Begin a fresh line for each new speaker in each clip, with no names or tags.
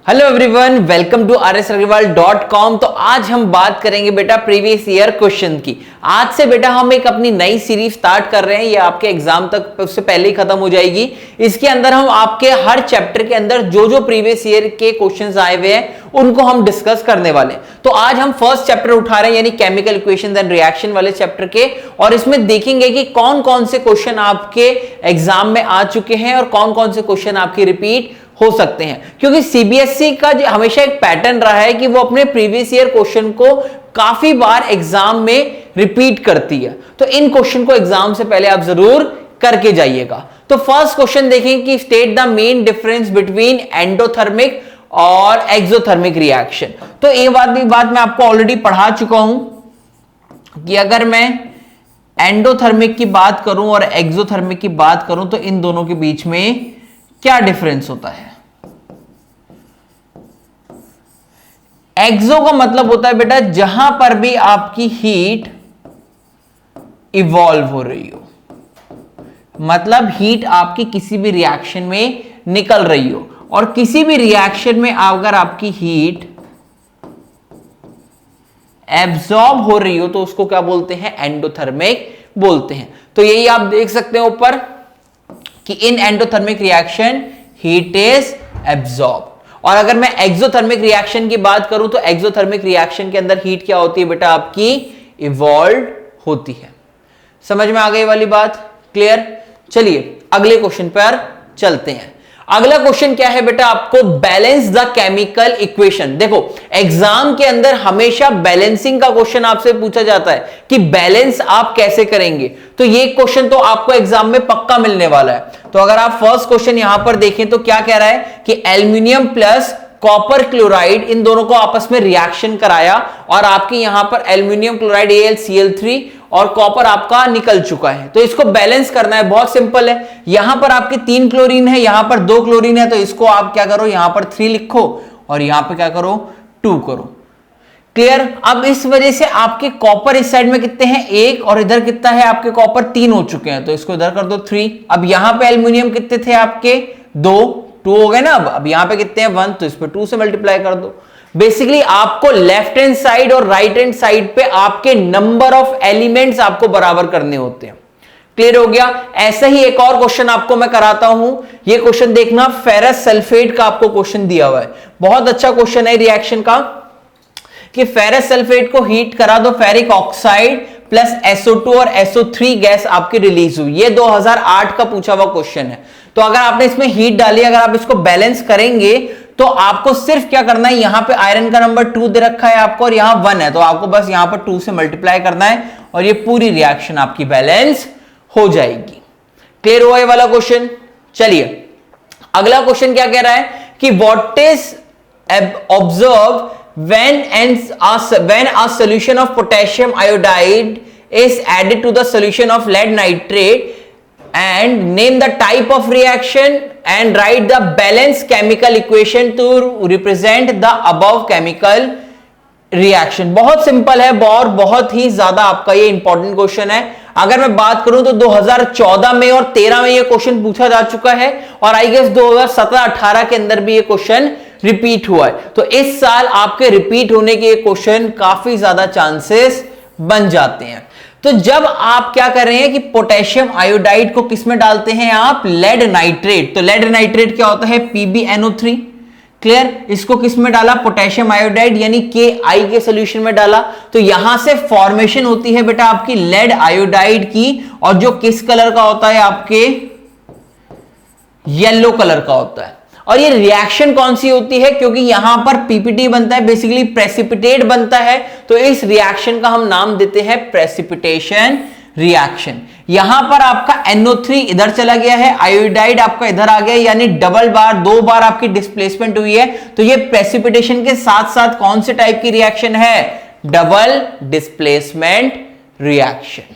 Hello everyone, welcome to rsagrawal.com। तो आज हम बात करेंगे बेटा प्रीवियस ईयर क्वेश्चन की। आज से बेटा हम एक अपनी नई सीरीज स्टार्ट कर रहे हैं, ये आपके एग्जाम तक उससे पहले ही खत्म हो जाएगी। इसके अंदर हम आपके हर चैप्टर के अंदर जो जो प्रीवियस ईयर के क्वेश्चंस आए हुए हैं उनको हम डिस्कस करने वाले हैं। तो आज हम फर्स्ट चैप्टर उठा रहे हैं, यानी केमिकल इक्वेशंस एंड रिएक्शन वाले चैप्टर के, और इसमें देखेंगे कि कौन कौन से क्वेश्चन आपके एग्जाम में आ चुके हैं और कौन कौन से क्वेश्चन आपके रिपीट हो सकते हैं। क्योंकि सीबीएसई का हमेशा एक पैटर्न रहा है कि वो अपने प्रीवियस ईयर क्वेश्चन को काफी बार एग्जाम में रिपीट करती है। तो इन क्वेश्चन को एग्जाम से पहले आप जरूर करके जाइएगा। तो फर्स्ट क्वेश्चन देखें कि state the main difference between endothermic और एक्सोथर्मिक रिएक्शन। तो ये बात मैं आपको ऑलरेडी पढ़ा चुका हूं कि अगर मैं एंडोथर्मिक की बात करूं और एक्सोथर्मिक की बात करूं तो इन दोनों के बीच में क्या डिफरेंस होता है। एक्सो का मतलब होता है बेटा जहां पर भी आपकी हीट इवॉल्व हो रही हो, मतलब हीट आपकी किसी भी रिएक्शन में निकल रही हो, और किसी भी रिएक्शन में अगर आपकी हीट एब्जॉर्ब हो रही हो तो उसको क्या बोलते हैं, एंडोथर्मिक बोलते हैं। तो यही आप देख सकते हैं ऊपर कि in endothermic reaction heat is absorb. और अगर मैं एक्सोथर्मिक रिएक्शन की बात करूं तो एक्सोथर्मिक रिएक्शन के अंदर हीट क्या होती है बेटा, आपकी इवॉल्व होती है। समझ में आ गई वाली बात, क्लियर। चलिए अगले क्वेश्चन पर चलते हैं। अगला क्वेश्चन क्या है बेटा, आपको बैलेंस द केमिकल इक्वेशन। देखो एग्जाम के अंदर हमेशा बैलेंसिंग का क्वेश्चन आपसे पूछा जाता है कि बैलेंस आप कैसे करेंगे। तो ये क्वेश्चन तो आपको एग्जाम में पक्का मिलने वाला है। तो अगर आप फर्स्ट क्वेश्चन यहां पर देखें तो क्या कह रहा है कि aluminium plus copper chloride in दोनों को आपस में रिएक्शन कराया, और आपकी यहां पर एल्यूमिनियम क्लोराइड AlCl3 और कॉपर आपका निकल चुका है। तो इसको बैलेंस करना है, बहुत सिंपल है। यहां पर आपके 3 क्लोरीन है, यहां पर 2 क्लोरीन है, तो इसको आप क्या करो, यहां पर 3 लिखो और यहां पर क्या करो, 2 करो। क्लियर। अब इस वजह से आपके कॉपर इस साइड में कितने हैं, 1, और इधर कितना है आपके कॉपर, 3 हो चुके हैं, तो इसको इधर कर दो 3। अब यहां पे एल्यूमिनियम कितने थे आपके, 2 हो गए ना। अब यहां पे कितने हैं, 1, तो इस पे 2 से मल्टीप्लाई कर दो। बेसिकली आपको लेफ्ट हैंड साइड और राइट हैंड साइड पे आपके नंबर ऑफ एलिमेंट्स आपको बराबर करने होते हैं। क्लियर हो गया। ऐसा ही एक और क्वेश्चन आपको मैं कराता हूं। ये क्वेश्चन देखना, फेरस सल्फेट का आपको क्वेश्चन दिया हुआ है, बहुत अच्छा क्वेश्चन है रिएक्शन का, कि फेरस सल्फेट को हीट करा दो, फेरिक ऑक्साइड प्लस SO2 और SO3 गैस आपकी रिलीज हुई। ये 2008 का पूछा हुआ क्वेश्चन है। तो अगर आपने इसमें हीट डाली, अगर आप इसको बैलेंस करेंगे तो आपको सिर्फ क्या करना है, यहां पे आयरन का नंबर 2 दे रखा है आपको और यहां 1 है, तो आपको बस यहां पर 2 से मल्टीप्लाई करना है और ये पूरी रिएक्शन आपकी बैलेंस हो जाएगी। क्लियर हुआ ये वाला क्वेश्चन। चलिए अगला क्वेश्चन क्या कह रहा है कि what is observe when a solution of potassium iodide is added to the solution of lead nitrate, and name the type of reaction and write the balanced chemical equation to represent the above chemical reaction। बहुत simple है और बहुत ही ज्यादा आपका ये important question है। अगर मैं बात करूं तो 2014 में और 13 में ये क्वेश्चन पूछा जा चुका है, और आई गेस 2017-18 के अंदर भी ये क्वेश्चन रिपीट हुआ है। तो इस साल आपके रिपीट होने के क्वेश्चन काफी ज्यादा चांसेस बन जाते हैं। तो जब आप क्या कर रहे हैं कि पोटेशियम आयोडाइड को किस में डालते हैं आप, लेड नाइट्रेट। तो लेड नाइट्रेट क्या होता है, PbNO3। क्लियर। इसको किस में डाला, पोटेशियम आयोडाइड यानी KI के सॉल्यूशन में डाला, तो यहां से फॉर्मेशन होती है बेटा आपकी लेड आयोडाइड की, और जो किस कलर का होता है, आपके येलो कलर का होता है। और ये रिएक्शन कौन सी होती है, क्योंकि यहां पर PPT बनता है, बेसिकली प्रेसिपिटेट बनता है, तो इस रिएक्शन का हम नाम देते हैं प्रेसिपिटेशन रिएक्शन। यहां पर आपका NO3 इधर चला गया है, आयोडाइड आपका इधर आ गया, यानी डबल बार 2 बार आपकी डिस्प्लेसमेंट हुई है। तो ये प्रेसिपिटेशन के साथ साथ कौन से टाइप की रिएक्शन है, डबल डिस्प्लेसमेंट रिएक्शन।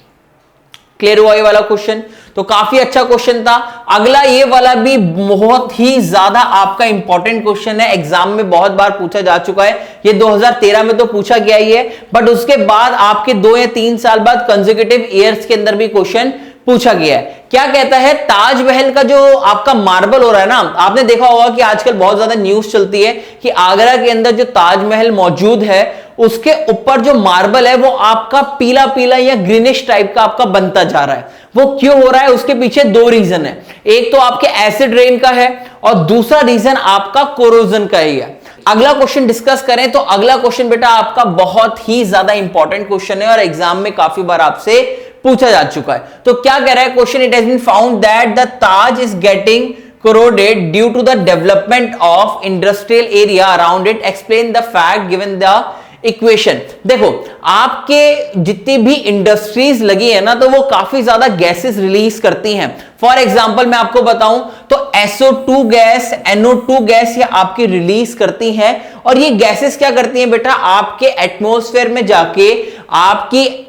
क्लियर हुआ ये वाला क्वेश्चन। तो काफी अच्छा क्वेश्चन था। अगला ये वाला भी बहुत ही ज्यादा आपका इंपॉर्टेंट क्वेश्चन है, एग्जाम में बहुत बार पूछा जा चुका है। ये 2013 में तो पूछा गया ही है, बट उसके बाद आपके 2 या 3 साल बाद कंसेक्यूटिव ईयर्स के अंदर भी क्वेश्चन पूछा गया है क्या कहता है, ताजमहल का जो आपका मार्बल हो रहा है ना, आपने देखा होगा कि आजकल बहुत ज्यादा न्यूज चलती है कि आगरा के अंदर जो ताजमहल मौजूद है उसके ऊपर जो मार्बल है वो आपका पीला पीला या ग्रीनिश टाइप का आपका बनता जा रहा है। वो क्यों हो रहा है, उसके पीछे दो रीजन है। एक तो आपके एसिड रेन का है और दूसरा रीजन आपका कोरोजन का ही है। अगला क्वेश्चन डिस्कस करें तो अगला क्वेश्चन बेटा आपका बहुत ही ज्यादा इंपॉर्टेंट क्वेश्चन है और एग्जाम में काफी बार आपसे पूछा जा चुका है। तो क्या कह रहा है question, it has been found that the Taj is getting corroded due to the development of industrial area around it. Explain the fact given the equation. देखो आपके जितनी भी इंडस्ट्रीज लगी है ना तो वो काफी ज्यादा गैसेस रिलीज करती हैं। फॉर एग्जांपल मैं आपको बताऊं तो SO2 गैस, NO2 गैस ये आपकी रिलीज करती हैं और ये गैसेस क्या करती हैं बेटा, आपके एटमॉस्फेयर में जाके आपके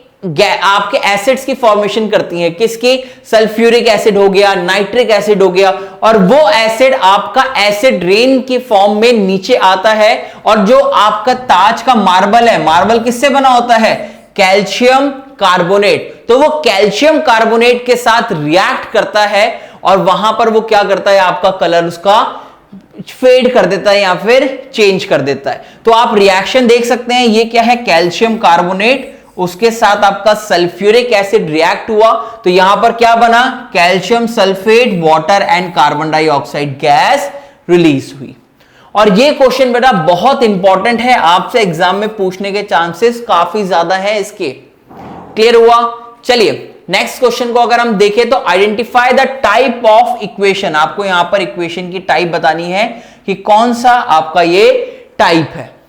एसिड्स की फॉर्मेशन करती हैं। किसकी, सल्फ्यूरिक एसिड हो गया, नाइट्रिक एसिड हो गया, और वो एसिड आपका एसिड रेन की फॉर्म में नीचे आता है। और जो आपका ताज का मार्बल है, मार्बल किससे बना होता है, कैल्शियम कार्बोनेट। तो वो कैल्शियम कार्बोनेट के साथ रिएक्ट करता है और वहां पर वो क्या करता है, आपका कलर उसका फेड कर देता है या फिर चेंज कर देता है। तो आप रिएक्शन देख सकते हैं, ये क्या है, कैल्शियम कार्बोनेट, उसके साथ आपका सल्फ्यूरिक एसिड रिएक्ट हुआ तो यहां पर क्या बना, calcium sulphate, water and carbon dioxide gas release हुई। और ये क्वेश्चन बेटा बहुत इंपॉर्टेंट है, आपसे एग्जाम में पूछने के चांसेस काफी ज्यादा है इसके। क्लियर हुआ? चलिए नेक्स्ट क्वेश्चन को अगर हम देखें तो identify the type of equation. आपको यहां पर इक्वेशन की टाइप बतानी है कि कौन सा आपका ये टाइप है।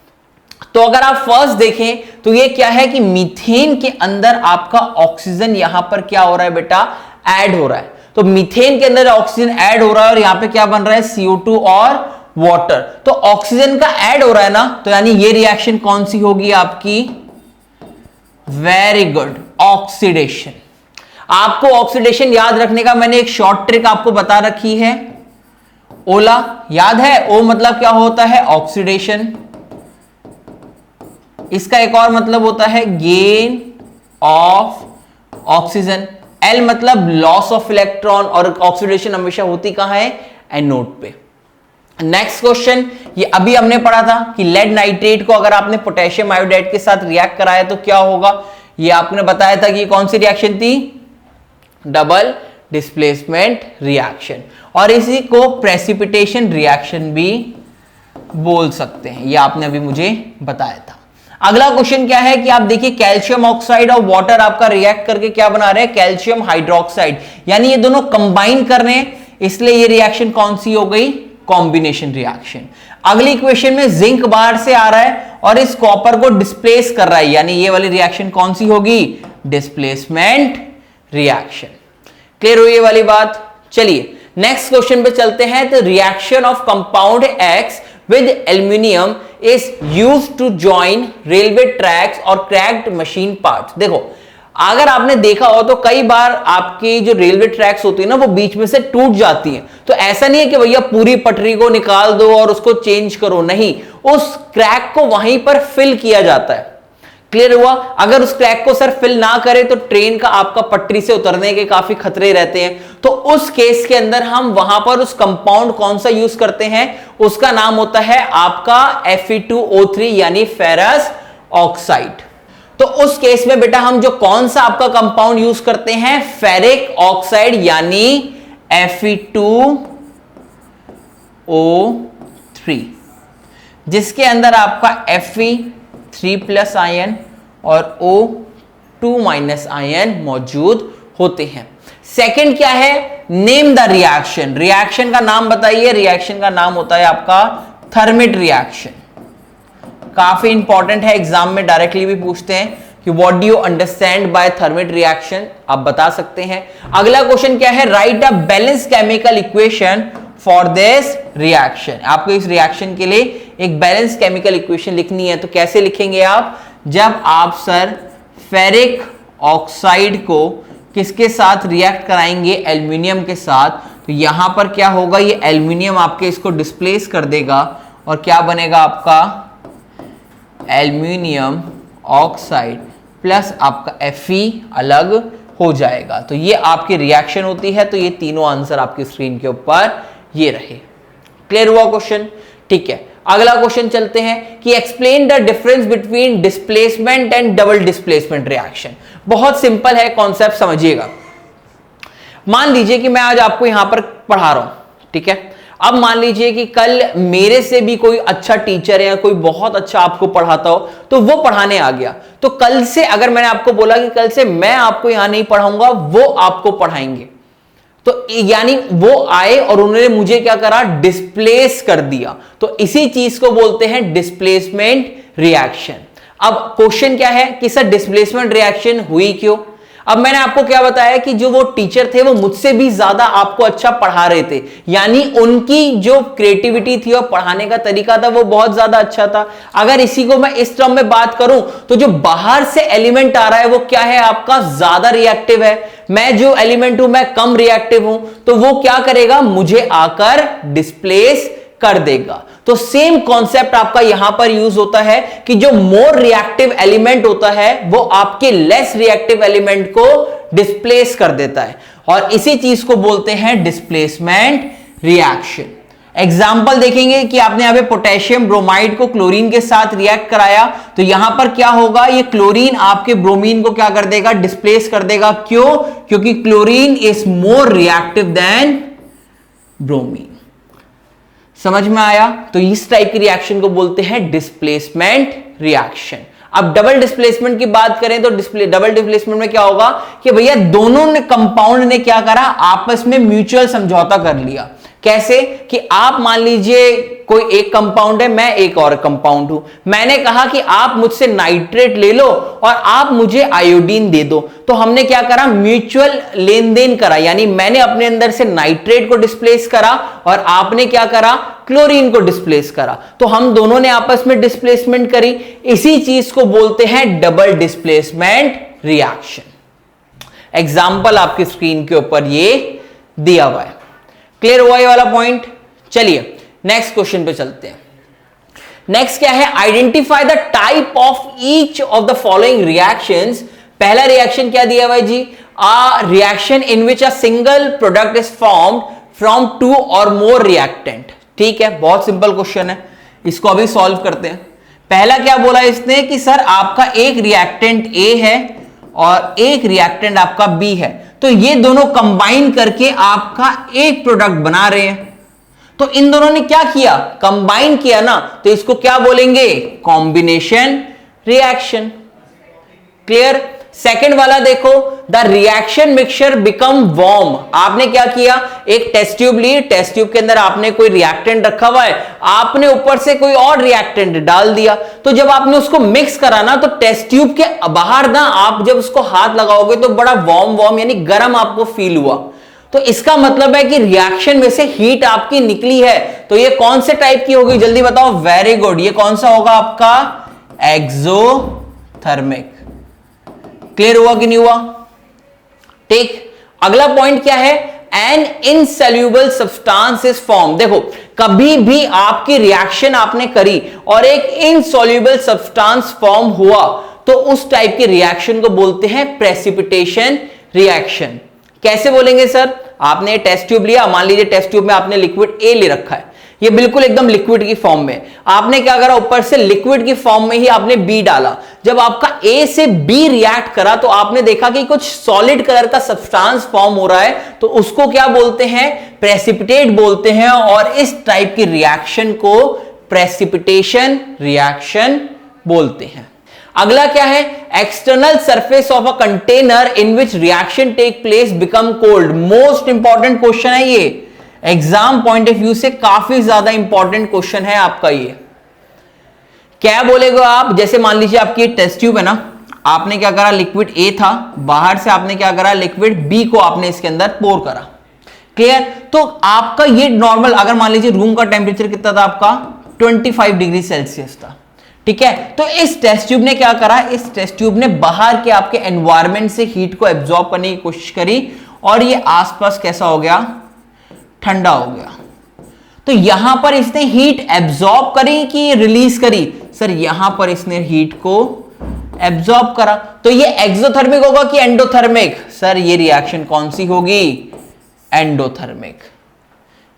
तो अगर आप फर्स्ट देखें तो ये क्या है कि मीथेन के अंदर आपका ऑक्सीजन यहां पर क्या हो रहा है बेटा, ऐड हो रहा है। तो मीथेन के अंदर ऑक्सीजन ऐड हो रहा है और यहां पे क्या बन रहा है, CO2 और वाटर। तो ऑक्सीजन का ऐड हो रहा है ना, तो यानी ये रिएक्शन कौन सी होगी आपकी, वेरी गुड, ऑक्सीडेशन। आपको ऑक्सीडेशन याद रखने का मैंने एक शॉर्ट ट्रिक आपको बता रखी है, ओला याद है, ओ मतलब क्या होता है, ऑक्सीडेशन। इसका एक और मतलब होता है गेन ऑफ ऑक्सीजन, एल मतलब लॉस ऑफ इलेक्ट्रॉन, और ऑक्सीडेशन हमेशा होती कहां है, एनोड पे। नेक्स्ट क्वेश्चन, ये अभी हमने पढ़ा था कि लेड नाइट्रेट को अगर आपने पोटेशियम आयोडाइड के साथ रिएक्ट कराया तो क्या होगा, ये आपने बताया था कि कौन सी रिएक्शन थी, डबल डिस्प्लेसमेंट रिएक्शन, और इसी को प्रेसिपिटेशन रिएक्शन भी बोल सकते हैं, ये आपने अभी मुझे बताया था। अगला क्वेश्चन क्या है कि आप देखिए कैल्शियम ऑक्साइड और वाटर आपका रिएक्ट करके क्या बना रहे हैं, कैल्शियम हाइड्रोक्साइड, यानी ये दोनों कंबाइन कर रहे हैं, इसलिए ये रिएक्शन कौन सी हो गई, कॉम्बिनेशन रिएक्शन। अगली इक्वेशन में जिंक बाहर से आ रहा है और इस कॉपर को डिस्प्लेस कर रहा है, यानी ये वाली रिएक्शन कौन सी होगी, डिस्प्लेसमेंट रिएक्शन। क्लियर हुई ये वाली बात? चलिए नेक्स्ट क्वेश्चन पे चलते हैं। तो reaction of compound x with aluminium is used to join railway tracks और cracked machine parts। देखो अगर आपने देखा हो तो कई बार आपकी जो रेलवे ट्रैक्स होती है ना वो बीच में से टूट जाती हैं, तो ऐसा नहीं है कि भैया पूरी पटरी को निकाल दो और उसको चेंज करो, नहीं, उस क्रैक को वहीं पर फिल किया जाता है। क्लियर हुआ? अगर उस क्रैक को सर फिल ना करे तो ट्रेन का आपका पटरी से उतरने के काफी खतरे रहते हैं, तो उस केस के अंदर हम वहां पर उस कंपाउंड कौन सा यूज करते हैं, उसका नाम होता है आपका Fe2O3 यानी फेरस ऑक्साइड। तो उस केस में बेटा हम जो कौन सा आपका कंपाउंड यूज करते हैं, फेरिक ऑक्साइड यानी Fe2O3, जिसके अंदर आपका Fe3+ आयन और O2- आयन मौजूद होते हैं। सेकंड क्या है, नेम द रिएक्शन। रिएक्शन का नाम बताइए। रिएक्शन का नाम होता है आपका थर्मिट रिएक्शन। काफी इंपॉर्टेंट है, एग्जाम में डायरेक्टली भी पूछते हैं कि what do you understand by thermite reaction, आप बता सकते हैं। अगला क्वेश्चन क्या है, write a balance chemical equation for this reaction. आपको इस रिएक्शन के लिए एक बैलेंस केमिकल इक्वेशन लिखनी है, तो कैसे लिखेंगे आप, जब आप सर फेरिक ऑक्साइड को किसके साथ रिएक्ट कराएंगे, एल्यूमिनियम के साथ, तो यहां पर क्या होगा, ये एल्यूमिनियम आपके इसको डिस्प्लेस कर देगा और क्या बनेगा आपका एल्यूमिनियम ऑक्साइड प्लस आपका Fe अलग हो जाएगा। तो ये आपकी रिएक्शन होती है। तो ये तीनों आंसर आपकी स्क्रीन के ऊपर ये रहे। क्लियर हुआ क्वेश्चन? ठीक है, अगला क्वेश्चन चलते हैं कि explain the difference between displacement and double displacement reaction. बहुत सिंपल है कॉन्सेप्ट, समझिएगा। मान लीजिए कि मैं आज आपको यहां पर पढ़ा रहा हूं, ठीक है। अब मान लीजिए कि कल मेरे से भी कोई अच्छा टीचर या कोई बहुत अच्छा आपको पढ़ाता हो, तो वो पढ़ाने आ गया। तो कल से अगर मैंने आपको बोला कि कल से मैं आपको यहां नहीं पढ़ाऊंगा, वो आपको पढ़ाएंगे, तो यानी वो आए और उन्होंने मुझे क्या करा, डिस्प्लेस कर दिया। तो इसी चीज को बोलते हैं डिस्प्लेसमेंट रिएक्शन। अब क्वेश्चन क्या है कि सर डिस्प्लेसमेंट रिएक्शन हुई क्यों? अब मैंने आपको क्या बताया कि जो वो टीचर थे वो मुझसे भी ज्यादा आपको अच्छा पढ़ा रहे थे, यानी उनकी जो क्रिएटिविटी थी और पढ़ाने का तरीका था वो बहुत ज्यादा अच्छा था। अगर इसी को मैं इस टर्म में बात करूं तो जो बाहर से एलिमेंट आ रहा है वो क्या है, आपका ज्यादा रिएक्टिव है। मैं जो एलिमेंट हूं मैं कम रिएक्टिव हूं, तो वो क्या करेगा, मुझे आकर डिस्प्लेस कर देगा। तो सेम कॉन्सेप्ट आपका यहां पर यूज होता है कि जो मोर रिएक्टिव एलिमेंट होता है वो आपके लेस रिएक्टिव एलिमेंट को डिस्प्लेस कर देता है, और इसी चीज को बोलते हैं डिस्प्लेसमेंट रिएक्शन। एग्जाम्पल देखेंगे कि आपने यहां पे पोटेशियम ब्रोमाइड को क्लोरीन के साथ रिएक्ट कराया, तो यहां पर क्या होगा, ये क्लोरीन आपके ब्रोमीन को क्या कर देगा, डिस्प्लेस कर देगा। क्यों? क्योंकि chlorine is more reactive than bromine. समझ में आया? तो इस टाइप की रिएक्शन को बोलते हैं डिस्प्लेसमेंट रिएक्शन। अब डबल डिस्प्लेसमेंट की बात करें तो डबल डिस्प्लेसमेंट में क्या होगा कि भैया दोनों ने कंपाउंड ने क्या करा, आपस में म्यूचुअल समझौता कर लिया। कैसे कि आप मान लीजिए कोई एक कंपाउंड है, मैं एक और कंपाउंड हूं, मैंने कहा कि आप मुझसे नाइट्रेट ले लो और आप मुझे आयोडीन दे दो। तो हमने क्या करा, म्यूचुअल लेन देन करा, यानी मैंने अपने अंदर से नाइट्रेट को डिस्प्लेस करा और आपने क्या करा, क्लोरीन को डिस्प्लेस करा। तो हम दोनों ने आपस में डिस्प्लेसमेंट करी। इसी चीज को बोलते हैं डबल डिस्प्लेसमेंट रिएक्शन। एग्जाम्पल आपकी स्क्रीन के ऊपर ये दिया हुआ है। क्लियर हुआ ये वाला पॉइंट? चलिए नेक्स्ट क्वेश्चन पे चलते हैं। नेक्स्ट क्या है, identify the type of each of the following reactions. पहला रिएक्शन क्या दिया भाई जी, a reaction in which a single product is formed from two और मोर रिएक्टेंट। ठीक है, बहुत सिंपल क्वेश्चन है, इसको अभी सॉल्व करते हैं। पहला क्या बोला इसने कि सर आपका एक रिएक्टेंट ए है और एक रिएक्टेंट आपका बी है, तो ये दोनों कंबाइन करके आपका एक प्रोडक्ट बना रहे हैं। तो इन दोनों ने क्या किया, कंबाइन किया ना, तो इसको क्या बोलेंगे, कॉम्बिनेशन रिएक्शन। क्लियर? सेकंड वाला देखो, the reaction mixture become warm. आपने क्या किया, एक टेस्ट ट्यूब ली, टेस्ट ट्यूब के अंदर आपने कोई रिएक्टेंट रखा हुआ है, आपने ऊपर से कोई और रिएक्टेंट डाल दिया। तो जब आपने उसको मिक्स करा ना, तो टेस्ट ट्यूब के बाहर ना आप जब उसको हाथ लगाओगे तो बड़ा वार्म यानी गर्म आपको फील हुआ। तो इसका मतलब है कि रिएक्शन में से हीट आपकी निकली है। तो ये कौन से टाइप की होगी, जल्दी बताओ। वेरी गुड, ये कौन सा होगा आपका, एक्सोथर्मिक। क्लियर हुआ कि नहीं हुआ? ठीक, अगला पॉइंट क्या है, an insoluble substance is form. देखो कभी भी आपकी रिएक्शन आपने करी और एक इनसॉल्युबल सब्सटेंस फॉर्म हुआ, तो उस टाइप के रिएक्शन को बोलते हैं प्रेसिपिटेशन रिएक्शन। कैसे बोलेंगे सर, आपने टेस्ट ट्यूब लिया, मान लीजिए टेस्ट ट्यूब में आपने लिक्विड ए ले रखा है, ये बिल्कुल एकदम लिक्विड की फॉर्म में, आपने क्या करा, ऊपर से लिक्विड की फॉर्म में ही आपने बी डाला। जब आपका ए से बी रिएक्ट करा तो आपने देखा कि कुछ सॉलिड कलर का सब्सटेंस फॉर्म हो रहा है, तो उसको क्या बोलते हैं, प्रेसिपिटेट बोलते हैं। और इस टाइप की रिएक्शन को प्रेसिपिटेशन रिएक्शन बोलते हैं। अगला क्या है, external surface of a container in which reaction take place become cold. Most important question है ये, एग्जाम पॉइंट ऑफ व्यू से काफी ज्यादा इंपॉर्टेंट क्वेश्चन है आपका ये। क्या बोलेगा आप, जैसे मान लीजिए आपकी टेस्ट ट्यूब है ना, आपने क्या करा, लिक्विड ए था, बाहर से आपने क्या करा, लिक्विड बी को आपने इसके अंदर पोर करा। क्लियर? तो आपका ये नॉर्मल, अगर मान लीजिए रूम का टेम्परेचर कितना था आपका, 25 डिग्री सेल्सियस था। ठीक है, तो इस टेस्ट ट्यूब ने क्या करा, इस टेस्ट ट्यूब ने बाहर के आपके एनवायरमेंट से हीट को एब्जॉर्ब करने की कोशिश करी और ये आसपास कैसा हो गया, ठंडा हो गया। तो यहां पर इसने हीट एब्जॉर्ब करी कि रिलीज करी, सर यहां पर इसने हीट को एब्जॉर्ब करा। तो ये एक्सोथर्मिक होगा कि एंडोथर्मिक? सर ये रिएक्शन कौन सी होगी? एंडोथर्मिक।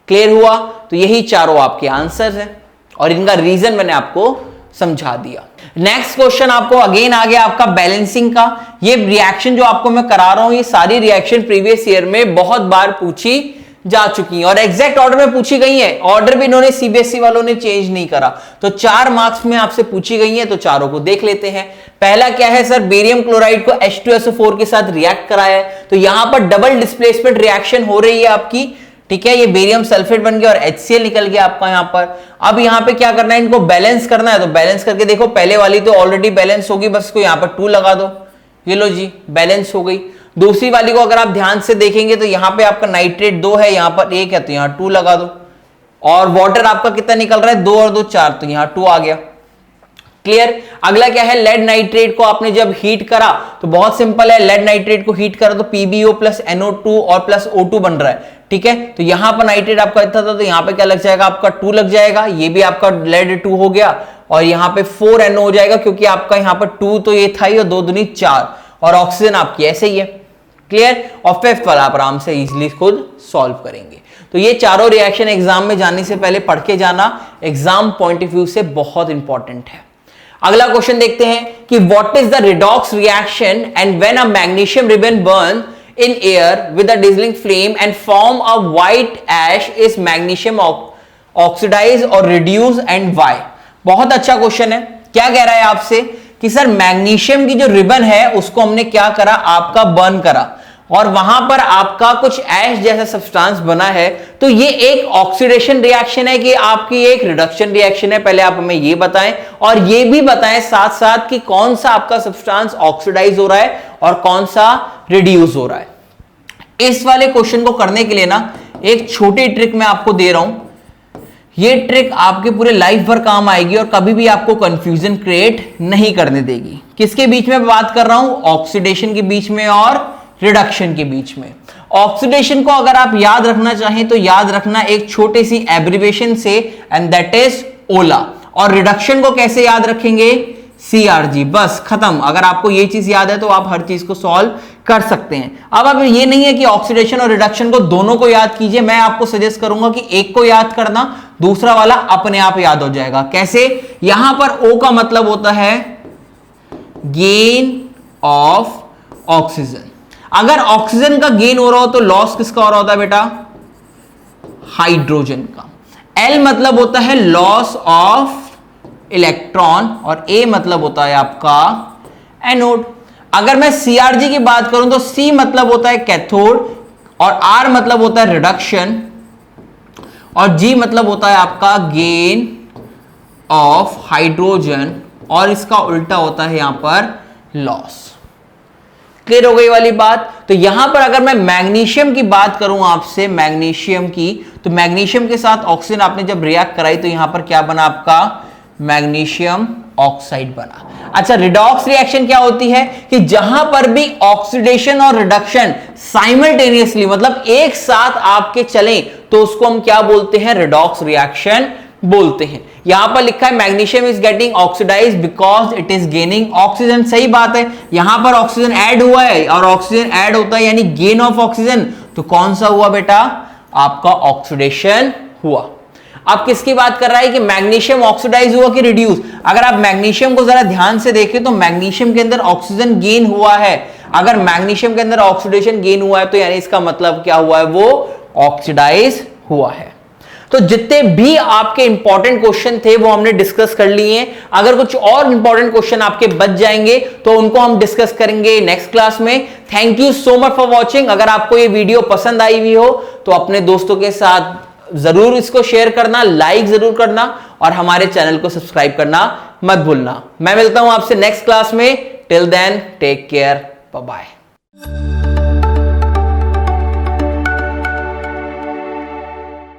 क्लियर हुआ? तो यही चारों आपके आंसर हैं और इनका रीजन मैंने आपको समझा दिया। नेक्स्ट क्वेश्चन आपको अगेन आ गया आपका बैलेंसिंग का। ये रिएक्शन जो आपको मैं करा रहा हूं, ये सारी रिएक्शन प्रीवियस ईयर में बहुत बार पूछी जा चुकी हैं और एग्जैक्ट ऑर्डर में पूछी गई है। ऑर्डर भी इन्होंने सीबीएसई वालों ने चेंज नहीं करा। तो 4 मार्क्स में आपसे पूछी गई है, तो चारों को देख लेते हैं। पहला क्या है सर? बेरियम क्लोराइड को H2SO4 के साथ रिएक्ट कराया है, तो यहां पर डबल डिस्प्लेसमेंट रिएक्शन हो रही है आपकी। ठीक है, ये बेरियम सल्फेट बन गया और HCl निकल गया आपका यहां पर। अब यहां पे क्या करना है? इनको बैलेंस करना है। तो बैलेंस करके देखो, पहले वाली तो ऑलरेडी बैलेंस होगी, बस इसको यहां पर 2 लगा दो। ये लो जी, बैलेंस हो गई। दूसरी वाली को अगर आप ध्यान से देखेंगे तो यहां पे आपका नाइट्रेट 2 है, यहां पर 1 है, तो यहां 2 लगा दो। और वाटर आपका कितना निकल रहा है? 2 और 2 4, तो यहां 2 आ गया। क्लियर? अगला क्या है? लेड नाइट्रेट को आपने जब हीट करा तो बहुत सिंपल है, लेड नाइट्रेट को हीट करा तो PbO प्लस NO2 और प्लस O2 बन रहा है। ठीक है, तो यहां पर नाइट्रेट आपका इतना था, तो यहां पे क्या लग जाएगा? आपका 2 लग जाएगा। ये भी आपका लेड 2 हो गया और यहां पे 4 NO हो जाएगा, क्योंकि आपका यहां पर 2 तो ये था ही और 2 दूनी 4 और ऑक्सीजन आपकी ऐसे ही है। क्लियर? और फिफ्थ वाला आप आराम से इजीली खुद सॉल्व करेंगे। तो ये चारों रिएक्शन एग्जाम में जाने से पहले पढ़ के जाना, एग्जाम पॉइंट ऑफ व्यू से बहुत इंपॉर्टेंट है। अगला क्वेश्चन देखते हैं कि what is the redox reaction and when a magnesium ribbon burn in air with a dazzling flame and form a white ash is magnesium oxidized or reduced and why? बहुत अच्छा question है। क्या कह रहा है आपसे कि सर मैग्नीशियम की जो रिबन है उसको हमने क्या करा? आपका बर्न करा और वहां पर आपका कुछ ऐश जैसा सब्सटेंस बना है। तो ये एक ऑक्सीडेशन रिएक्शन है कि आपकी एक रिडक्शन रिएक्शन है? पहले आप हमें ये बताएं और ये भी बताएं साथ साथ कि कौन सा आपका सब्सटेंस ऑक्सीडाइज हो रहा है और कौन सा रिड्यूस हो रहा है। इस वाले क्वेश्चन को करने के लिए ना एक छोटी ट्रिक मैं आपको दे रहा हूं। ये ट्रिक आपके पूरे लाइफ भर काम आएगी और कभी भी आपको कंफ्यूजन क्रिएट नहीं करने देगी। किसके बीच में बात कर रहा हूं? ऑक्सीडेशन के बीच में और रिडक्शन के बीच में। ऑक्सीडेशन को अगर आप याद रखना चाहें तो याद रखना एक छोटी सी एब्रिविएशन से, एंड दैट इज ओला। और रिडक्शन को कैसे याद रखेंगे? CRG। बस खत्म। अगर आपको ये चीज याद है तो आप हर चीज को सॉल्व कर सकते हैं। अब ये नहीं है कि ऑक्सीडेशन और रिडक्शन को दोनों को याद कीजिए, मैं आपको सजेस्ट करूंगा कि एक को याद करना, दूसरा वाला अपने आप याद हो जाएगा। कैसे? यहां पर O का मतलब होता है गेन ऑफ ऑक्सीजन। अगर ऑक्सीजन का गेन हो रहा हो तो लॉस किसका हो रहा होता है बेटा? हाइड्रोजन का। L मतलब होता है लॉस ऑफ इलेक्ट्रॉन और A मतलब होता है आपका एनोड। अगर मैं CRG की बात करूं तो C मतलब होता है कैथोड और R मतलब होता है रिडक्शन और G मतलब होता है आपका गेन ऑफ हाइड्रोजन और इसका उल्टा होता है यहां पर लॉस। क्लियर हो गई वाली बात? तो यहां पर अगर मैं मैग्नीशियम की बात करूं आपसे, मैग्नीशियम की, तो मैग्नीशियम के साथ ऑक्सीजन आपने जब रिएक्ट कराई तो यहां पर क्या बना? आपका मैग्नीशियम ऑक्साइड बना। अच्छा, रिडॉक्स रिएक्शन क्या होती है कि जहां पर भी ऑक्सीडेशन और रिडक्शन साइमल्टेनियसली मतलब एक साथ आपके चलें तो उसको हम क्या बोलते हैं? रिडॉक्स रिएक्शन बोलते हैं। यहां पर लिखा है magnesium is getting oxidised because it is gaining oxygen. सही बात है, यहां पर ऑक्सीजन ऐड हुआ है और ऑक्सीजन ऐड होता है यानी गेन ऑफ ऑक्सीजन। तो कौन सा हुआ बेटा? आपका ऑक्सीडेशन हुआ। अब किसकी बात कर रहा है कि मैग्नीशियम ऑक्सीडाइज हुआ कि रिड्यूस? अगर आप मैग्नीशियम को जरा ध्यान से देखें तो मैग्नीशियम के अंदर ऑक्सीजन गेन हुआ है। अगर मैग्नीशियम के अंदर ऑक्सीडेशन गेन हुआ है तो यानी इसका मतलब क्या हुआ है? वो ऑक्सीडाइज हुआ है। तो जितने भी आपके इंपॉर्टेंट क्वेश्चन थे वो हमने डिस्कस कर लिए हैं। अगर कुछ और इंपॉर्टेंट क्वेश्चन आपके बच जाएंगे तो उनको हम डिस्कस करेंगे नेक्स्ट क्लास में। Thank you so much for watching. अगर आपको ये वीडियो पसंद आई हुई हो तो अपने दोस्तों के साथ जरूर इसको शेयर करना, लाइक जरूर करना और हमारे चैनल को सब्सक्राइब करना मत भूलना। मैं मिलता हूं आपसे नेक्स्ट क्लास में। Till then take care, bye bye.